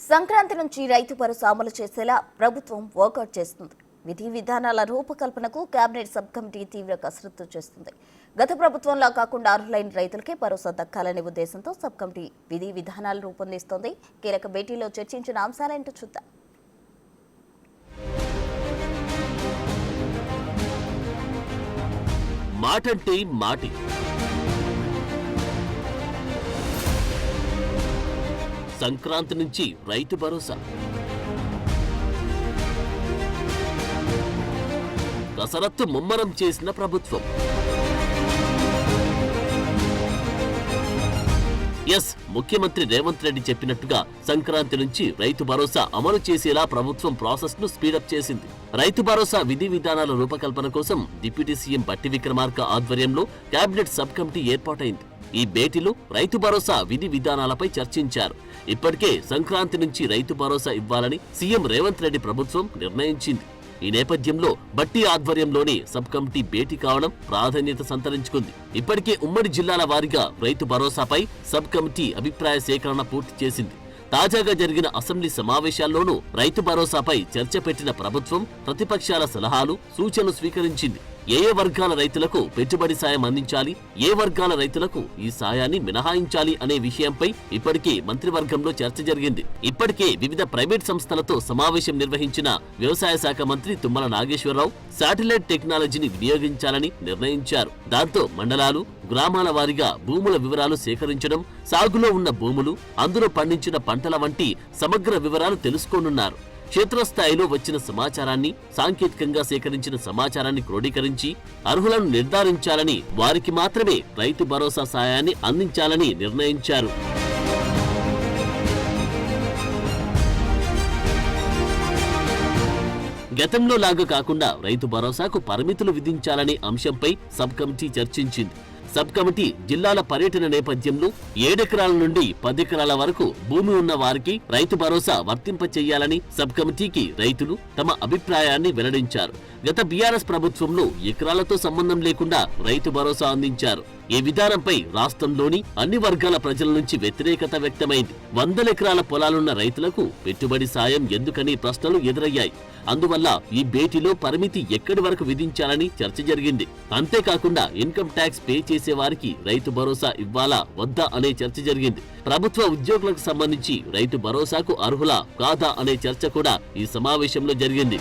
సంక్రాంతి నుంచి రైతు భరోసా అమలు చేసేలా ప్రభుత్వం వర్కౌట్ చేస్తుంది. విధి విధానాల రూపకల్పనకు కేబినెట్ సబ్ కమిటీ తీవ్ర కసరత్తు చేస్తుంది. గత ప్రభుత్వంలా కాకుండా అర్హులైన రైతులకే భరోసా దక్కాలనే ఉద్దేశంతో సబ్ కమిటీ విధి విధానాలు రూపొందిస్తోంది. కీలక భేటీలో చర్చించిన అంశాలేంటో చూద్దాం. మాటంటే మాటి, సంక్రాంతి నుంచి రైతు భరోసా, కసరత్తు ముమ్మరం చేసిన ప్రభుత్వం. ముఖ్యమంత్రి రేవంత్ రెడ్డి చెప్పినట్టుగా సంక్రాంతి నుంచి రైతు భరోసా అమలు చేసేలా ప్రభుత్వం ప్రాసెస్ ను స్పీడప్ చేసింది. రైతు భరోసా విధి విధానాల రూపకల్పన కోసం డిప్యూటీ సీఎం బట్టి విక్రమార్క ఆధ్వర్యంలో కేబినెట్ సబ్ కమిటీ ఏర్పాటైంది. ఈ భేటీలో రైతు భరోసా విధి విధానాలపై చర్చించారు. ఇప్పటికే సంక్రాంతి నుంచి రైతు భరోసా ఇవ్వాలని సీఎం రేవంత్ రెడ్డి ప్రభుత్వం నిర్ణయించింది. ఈ నేపథ్యంలో బట్టి ఆధ్వర్యంలోని సబ్ కమిటీ భేటీ కావడం ప్రాధాన్యత సంతరించుకుంది. ఇప్పటికే ఉమ్మడి జిల్లాల వారీగా రైతు భరోసాపై సబ్ కమిటీ అభిప్రాయ సేకరణ పూర్తి చేసింది. తాజాగా జరిగిన అసెంబ్లీ సమావేశాల్లోనూ రైతు భరోసాపై చర్చ పెట్టిన ప్రభుత్వం ప్రతిపక్షాల సలహాలు, సూచనలు స్వీకరించింది. ఏ వర్గాల రైతులకు పెట్టుబడి సాయం అందించాలి, ఏ వర్గాల రైతులకు ఈ సాయాన్ని మినహాయించాలి అనే విషయంపై ఇప్పటికే మంత్రివర్గంలో చర్చ జరిగింది. ఇప్పటికే వివిధ ప్రైవేట్ సంస్థలతో సమావేశం నిర్వహించిన వ్యవసాయ శాఖ మంత్రి తుమ్మల నాగేశ్వరరావు శాటిలైట్ టెక్నాలజీని వినియోగించాలని నిర్ణయించారు. దాంతో మండలాలు, గ్రామాల వారీగా భూముల వివరాలు సేకరించడం, సాగులో ఉన్న భూములు, అందులో పండించిన పంటల వంటి సమగ్ర వివరాలు తెలుసుకోనున్నారు. క్షేత్రస్థాయిలో వచ్చిన సమాచారాన్ని, సాంకేతికంగా సేకరించిన సమాచారాన్ని క్రోడీకరించి అర్హులను నిర్ధారించాలని, వారికి మాత్రమే రైతు భరోసా సాయాన్ని అందించాలని నిర్ణయించారు. గతంలో లాగా కాకుండా రైతు భరోసాకు పరిమితులు విధించాలనే అంశంపై సబ్ కమిటీ చర్చించింది. సబ్ కమిటీ జిల్లాల పర్యటన నేపథ్యంలో 7 ఎకరాల నుండి 10 ఎకరాల వరకు భూమి ఉన్న వారికి రైతు భరోసా వర్తింపచేయాలని సబ్ కమిటీకి రైతులు తమ అభిప్రాయాన్ని వెల్లడించారు. గత బీఆర్ఎస్ ప్రభుత్వంలో ఎకరాలతో సంబంధం లేకుండా రైతు భరోసా అందించారు. ఈ విధానంపై రాష్ట్రంలోని అన్ని వర్గాల ప్రజల నుంచి వ్యతిరేకత వ్యక్తమైంది. 100 ఎకరాల పొలాలున్న రైతులకు పెట్టుబడి సాయం ఎందుకని ప్రశ్నలు ఎదురయ్యాయి. అందువల్ల ఈ భేటీలో పరిమితి ఎక్కడి వరకు విధించాలని చర్చ జరిగింది. అంతేకాకుండా ఇన్కమ్ ట్యాక్స్ పే చేసే వారికి రైతు భరోసా ఇవ్వాలా వద్దా అనే చర్చ జరిగింది. ప్రభుత్వ ఉద్యోగులకు సంబంధించి రైతు భరోసాకు అర్హులా కాదా అనే చర్చ కూడా ఈ సమావేశంలో జరిగింది.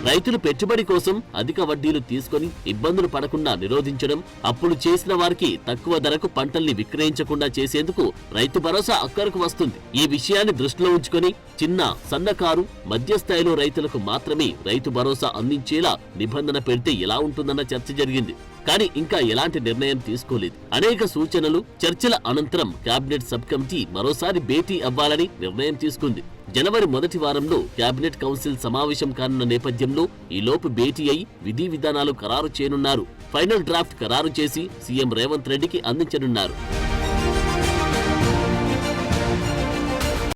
రైతులు పెట్టుబడి కోసం అధిక వడ్డీలు తీసుకుని ఇబ్బందులు పడకుండా నిరోధించడం, అప్పులు చేసిన వారికి తక్కువ ధరకు పంటల్ని విక్రయించకుండా చేసేందుకు రైతు భరోసా అక్కరకు వస్తుంది. ఈ విషయాన్ని దృష్టిలో ఉంచుకొని చిన్న, సన్నకారు, మధ్యస్థాయిలో రైతులకు మాత్రమే రైతు భరోసా అందించేలా నిబంధన పెడితే ఎలా ఉంటుందన్న చర్చ జరిగింది. కానీ ఇంకా ఎలాంటి నిర్ణయం తీసుకోలేదు. అనేక సూచనలు, చర్చల అనంతరం కేబినెట్ సబ్ కమిటీ మరోసారి భేటీ అవ్వాలని నిర్ణయం తీసుకుంది. జనవరి మొదటి వారంలో కేబినెట్ కౌన్సిల్ సమావేశం కానున్న నేపథ్యంలో ఈలోపు భేటీ అయి విధి విధానాలు ఖరారు చేయనున్నారు. ఫైనల్ డ్రాఫ్ట్ ఖరారు చేసి సీఎం రేవంత్ రెడ్డికి అందించనున్నారు.